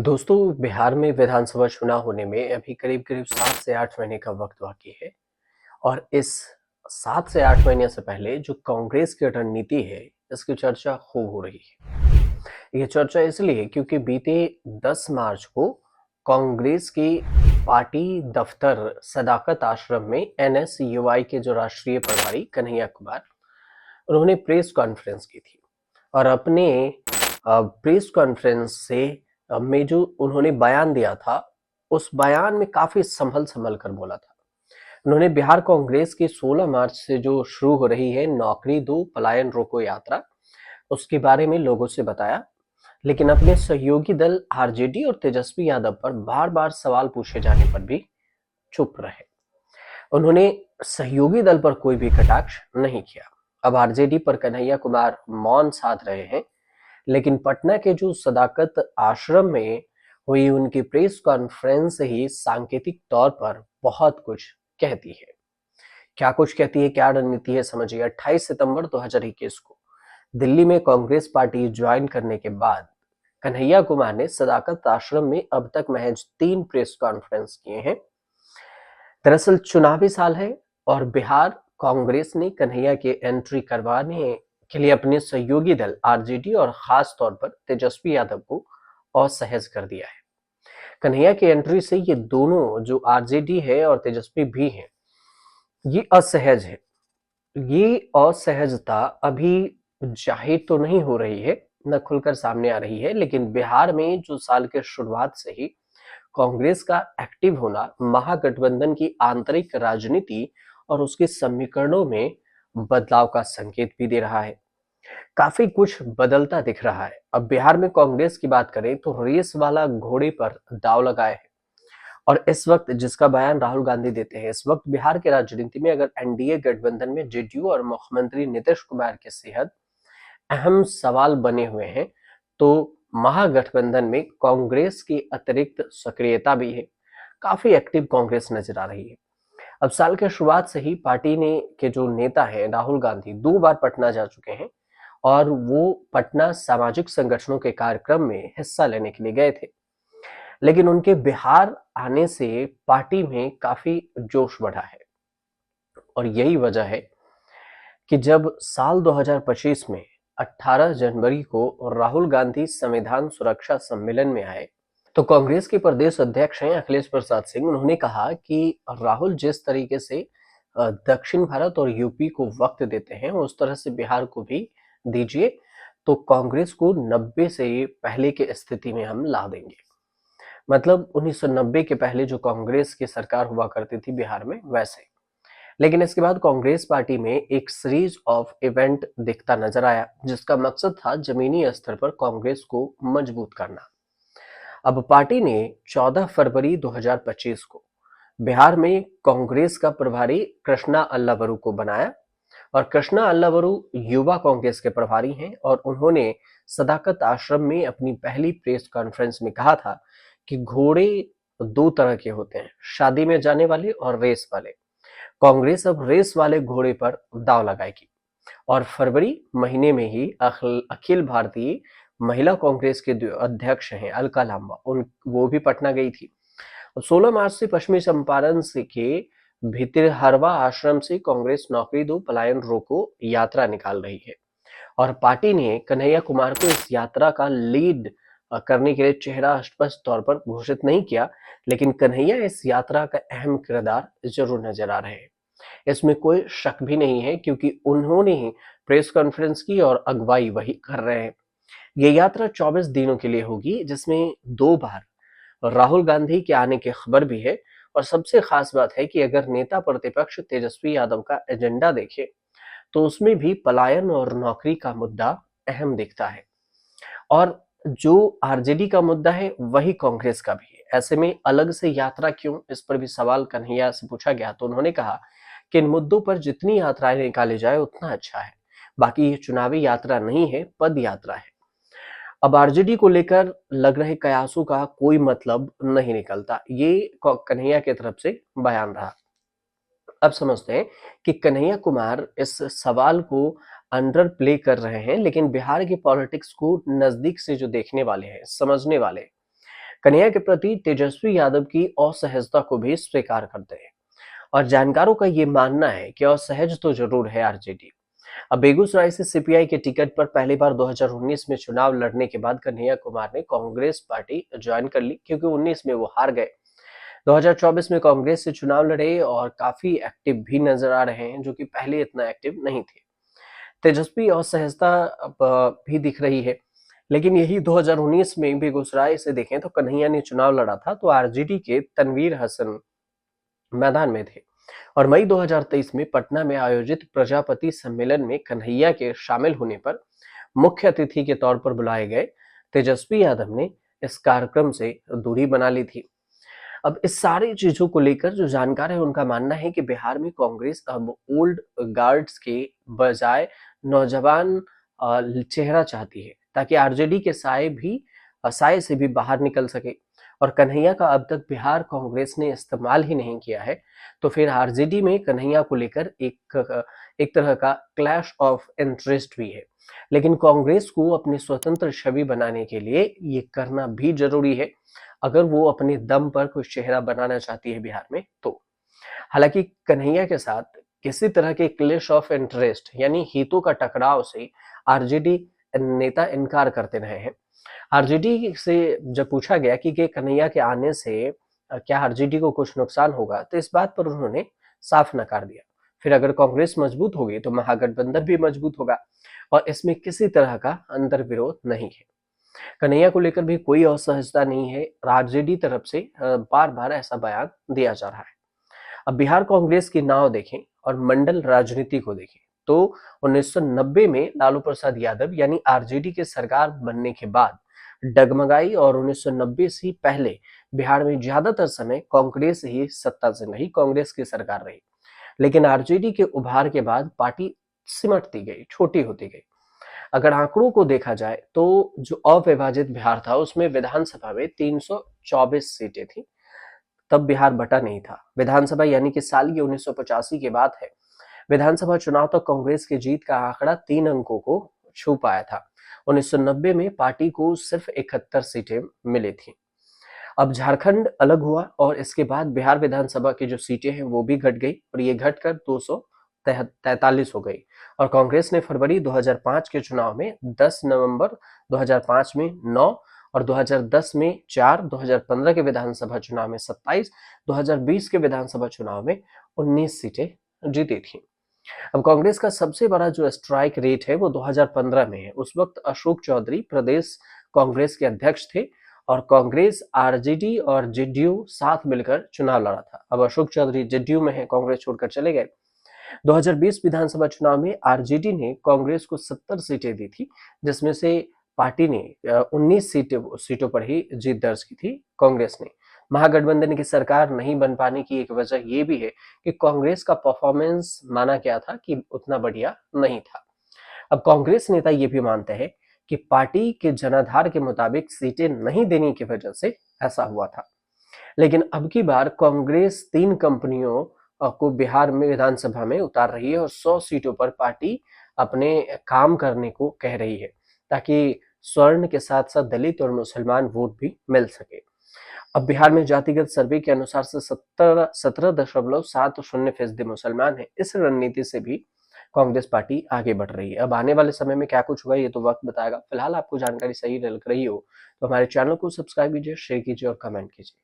दोस्तों, बिहार में विधानसभा चुनाव होने में अभी करीब-करीब 7 से 8 महीने का वक़्त बाकी है और इस 7 से 8 महीने से पहले जो कांग्रेस की रणनीति है, इसकी चर्चा खूब हो रही है। ये चर्चा इसलिए क्योंकि बीते 10 मार्च को कांग्रेस की पार्टी दफ्तर सदाकत आश्रम में एनएसयूआई के जो राष्ट्रीय प्रभारी कन्हैया कुमार, उन्होंने प्रेस कॉन्फ्रेंस की थी और अपने प्रेस कॉन्फ्रेंस से में जो उन्होंने बयान दिया था, उस बयान में काफ़ी संभल-संभल कर बोला था। उन्होंने बिहार कांग्रेस की 16 मार्च से जो शुरू हो रही है नौकरी दो पलायन रोको यात्रा, उसके बारे में लोगों से बताया, लेकिन अपने सहयोगी दल आरजेडी और तेजस्वी यादव पर बार-बार सवाल पूछे जाने पर भी चुप रहे। उन्होंने सहयोगी दल पर कोई भी कटाक्ष नहीं किया। अब आरजेडी पर कन्हैया कुमार मौन साध रहे हैं, लेकिन पटना के जो सदाकत आश्रम में हुई उनकी प्रेस कॉन्फ्रेंस ही सांकेतिक तौर पर बहुत कुछ कहती है। क्या कुछ कहती है, क्या रणनीति है, समझिए। 28 सितंबर 2021 को दिल्ली में कांग्रेस पार्टी ज्वाइन करने के बाद कन्हैया कुमार ने सदाकत आश्रम में अब तक महज 3 प्रेस कॉन्फ्रेंस किए हैं। दरअसल चुनावी साल है और बिहार कांग्रेस ने कन्हैया के एंट्री करवाने के लिए अपने सहयोगी दल आरजेडी और खास तौर पर तेजस्वी यादव को असहज कर दिया है। कन्हैया की एंट्री से ये दोनों जो आरजेडी है और तेजस्वी भी हैं, ये असहज है। ये असहजता अभी जाहिर तो नहीं हो रही है, न खुलकर सामने आ रही है, लेकिन बिहार में जो साल के शुरुआत से ही कांग्रेस का एक्टिव होना महागठबंधन की आंतरिक राजनीति और उसके समीकरणों में बदलाव का संकेत भी दे रहा है। काफी कुछ बदलता दिख रहा है। अब बिहार में कांग्रेस की बात करें तो रेस वाला घोड़े पर दांव लगाए है और इस वक्त जिसका बयान राहुल गांधी देते हैं, इस वक्त बिहार की राजनीति में अगर एनडीए गठबंधन में जेडीयू और मुख्यमंत्री नीतीश कुमार की सेहत अहम सवाल बने हुए हैं, तो महागठबंधन में कांग्रेस की अतिरिक्त सक्रियता भी है। काफी एक्टिव कांग्रेस नजर आ रही है। अब साल के शुरुआत से ही पार्टी ने के जो नेता हैं राहुल गांधी 2 बार पटना जा चुके हैं और वो पटना सामाजिक संगठनों के कार्यक्रम में हिस्सा लेने के लिए गए थे। लेकिन उनके बिहार आने से पार्टी में काफी जोश बढ़ा है और यही वजह है कि जब साल 2025 में 18 जनवरी को राहुल गांधी संविधान सुरक्षा सम्मेलन में आए, तो कांग्रेस के प्रदेश अध्यक्ष हैं अखिलेश प्रसाद सिंह। उन्होंने कहा कि राहुल जिस तरीके से दक्षिण भारत और यूपी को वक्त देते हैं, उस तरह से बिहार को भी दीजिए, तो कांग्रेस को 90 से पहले की स्थिति में हम ला देंगे। मतलब 1990 के पहले जो कांग्रेस की सरकार हुआ करती थी बिहार में, वैसे। लेकिन इसके बाद कांग्रेस पार्टी में एक सीरीज ऑफ इवेंट दिखता नजर आया, जिसका मकसद था जमीनी स्तर पर कांग्रेस को मजबूत करना। अब पार्टी ने 14 फरवरी 2025 को बिहार में कांग्रेस का प्रभारी कृष्णा अल्लावरू को बनाया और कृष्णा अल्लावरू युवा कांग्रेस के प्रभारी हैं और उन्होंने सदाकत आश्रम में अपनी पहली प्रेस कॉन्फ्रेंस में कहा था कि घोड़े दो तरह के होते हैं, शादी में जाने वाले और रेस वाले। कांग्रेस अब रेस वाले घोड़े पर दांव लगाएगी और फरवरी महीने में ही अखिल भारतीय महिला कांग्रेस के जो अध्यक्ष हैं अलका लांबा, उन वो भी पटना गई थी। 16 मार्च से पश्चिमी चंपारण से के भितिहरवा आश्रम से कांग्रेस नौकरी दो पलायन रोको यात्रा निकाल रही है और पार्टी ने कन्हैया कुमार को इस यात्रा का लीड करने के लिए चेहरा स्पष्ट तौर पर घोषित नहीं किया, लेकिन कन्हैया इस यात्रा का अहम किरदार जरूर नजर आ रहे हैं। इसमें कोई शक भी नहीं है क्योंकि उन्होंने ही प्रेस कॉन्फ्रेंस की और अगुवाई वही कर रहे हैं। ये यात्रा 24 दिनों के लिए होगी, जिसमें 2 बार राहुल गांधी के आने की खबर भी है और सबसे खास बात है कि अगर नेता प्रतिपक्ष तेजस्वी यादव का एजेंडा देखें, तो उसमें भी पलायन और नौकरी का मुद्दा अहम दिखता है और जो आरजेडी का मुद्दा है वही कांग्रेस का भी है। ऐसे में अलग से यात्रा क्यों, इस पर भी सवाल कन्हैया से पूछा गया तो उन्होंने कहा कि इन मुद्दों पर जितनी यात्राएं निकाली जाए उतना अच्छा है। बाकी ये चुनावी यात्रा नहीं है, पद यात्रा है। अब आरजेडी को लेकर लग रहे कयासों का कोई मतलब नहीं निकलता, ये कन्हैया की तरफ से बयान रहा। अब समझते हैं कि कन्हैया कुमार इस सवाल को अंडर प्ले कर रहे हैं, लेकिन बिहार की पॉलिटिक्स को नजदीक से जो देखने वाले हैं, समझने वाले, कन्हैया के प्रति तेजस्वी यादव की असहजता को भी स्वीकार करते हैं और जानकारों का ये मानना है कि असहज तो जरूर है आरजेडी। अब बेगूसराय से सीपीआई के टिकट पर पहली बार 2019 में चुनाव लड़ने के बाद कन्हैया कुमार ने कांग्रेस पार्टी ज्वाइन कर ली, क्योंकि 19 में वो हार गए। 2024 में कांग्रेस से चुनाव लड़े और काफी एक्टिव भी नजर आ रहे हैं, जो कि पहले इतना एक्टिव नहीं थे। तेजस्वी असहजता अब भी दिख रही है, लेकिन यही 2019 में बेगूसराय से देखें तो कन्हैया ने चुनाव लड़ा था तो आरजेडी के तनवीर हसन मैदान में थे। और मई 2023 में पटना में आयोजित प्रजापति सम्मेलन में कन्हैया के शामिल होने पर मुख्य अतिथि के तौर पर बुलाए गए तेजस्वी यादव ने इस कार्यक्रम से दूरी बना ली थी। अब इस सारी चीजों को लेकर जो जानकार है उनका मानना है कि बिहार में कांग्रेस अब ओल्ड गार्ड्स के बजाय नौजवान चेहरा चाहती है, ताकि आरजेडी के साए से भी बाहर निकल सके। और कन्हैया का अब तक बिहार कांग्रेस ने इस्तेमाल ही नहीं किया है, तो फिर आरजेडी में कन्हैया को लेकर एक तरह का क्लैश ऑफ इंटरेस्ट भी है। लेकिन कांग्रेस को अपनी स्वतंत्र छवि बनाने के लिए ये करना भी जरूरी है, अगर वो अपने दम पर कुछ चेहरा बनाना चाहती है बिहार में तो। हालांकि कन्हैया के साथ किसी तरह के क्लैश ऑफ इंटरेस्ट यानी हितों का टकराव से आरजेडी नेता इनकार करते रहे हैं। आरजेडी से जब पूछा गया कि कन्हैया के आने से क्या आरजेडी को कुछ नुकसान होगा, तो इस बात पर उन्होंने साफ नकार दिया। फिर अगर कांग्रेस मजबूत होगी तो महागठबंधन भी मजबूत होगा और इसमें किसी तरह का अंतर विरोध नहीं है। कन्हैया को लेकर भी कोई असहजता नहीं है, आरजेडी तरफ से बार बार ऐसा बयान दिया जा रहा है। अब बिहार कांग्रेस की नाव देखें और मंडल राजनीति को देखें तो 1990 में लालू प्रसाद यादव यानी आरजेडी के सरकार बनने के बाद डगमगाई और 1990 से पहले बिहार में ज्यादातर समय कांग्रेस ही सत्ता से रही, कांग्रेस की सरकार रही। लेकिन आरजेडी के उभार के बाद पार्टी सिमटती गई, छोटी होती गई। अगर आंकड़ों को देखा जाए तो जो अविभाजित बिहार था उसमें विधानसभा में 324 सीटें थी, तब बिहार बटा नहीं था। विधानसभा यानी कि साल ये 1985 के बाद है। विधानसभा चुनाव तक कांग्रेस की जीत का आंकड़ा 3 अंकों को छू पाया था। 1990 में पार्टी को सिर्फ 71 सीटें मिली थी। अब झारखंड अलग हुआ और इसके बाद बिहार विधानसभा की जो सीटें हैं वो भी घट गई और ये घटकर 243 हो गई। और कांग्रेस ने फरवरी 2005 के चुनाव में 10, नवंबर 2005 में 9 और 2010 में 4, 2015 के विधानसभा चुनाव में 27, 2020 के विधानसभा चुनाव में 19 सीटें जीती थी। अब कांग्रेस का सबसे बड़ा जो स्ट्राइक रेट है वो 2015 में है। उस वक्त अशोक चौधरी प्रदेश कांग्रेस के अध्यक्ष थे और कांग्रेस, आरजेडी और जेडीयू साथ मिलकर चुनाव लड़ा था। अब अशोक चौधरी जेडीयू में है, कांग्रेस छोड़कर चले गए। 2020 विधानसभा चुनाव में आरजेडी ने कांग्रेस को 70 सीटें दी थी, जिसमें से पार्टी ने 19 सीटों पर ही जीत दर्ज की थी कांग्रेस ने। महागठबंधन की सरकार नहीं बन पाने की एक वजह यह भी है कि कांग्रेस का परफॉर्मेंस माना गया था कि उतना बढ़िया नहीं था। अब कांग्रेस नेता ये भी मानते हैं कि पार्टी के जनाधार के मुताबिक सीटें नहीं देने की वजह से ऐसा हुआ था। लेकिन अब की बार कांग्रेस 3 कंपनियों को बिहार में विधानसभा में उतार रही है और 100 सीटों पर पार्टी अपने काम करने को कह रही है, ताकि स्वर्ण के साथ साथ दलित और मुसलमान वोट भी मिल सके। अब बिहार में जातिगत सर्वे के अनुसार से 17.70% मुसलमान है। इस रणनीति से भी कांग्रेस पार्टी आगे बढ़ रही है। अब आने वाले समय में क्या कुछ होगा ये तो वक्त बताएगा। फिलहाल आपको जानकारी सही लग रही हो तो हमारे चैनल को सब्सक्राइब कीजिए, शेयर कीजिए और कमेंट कीजिए।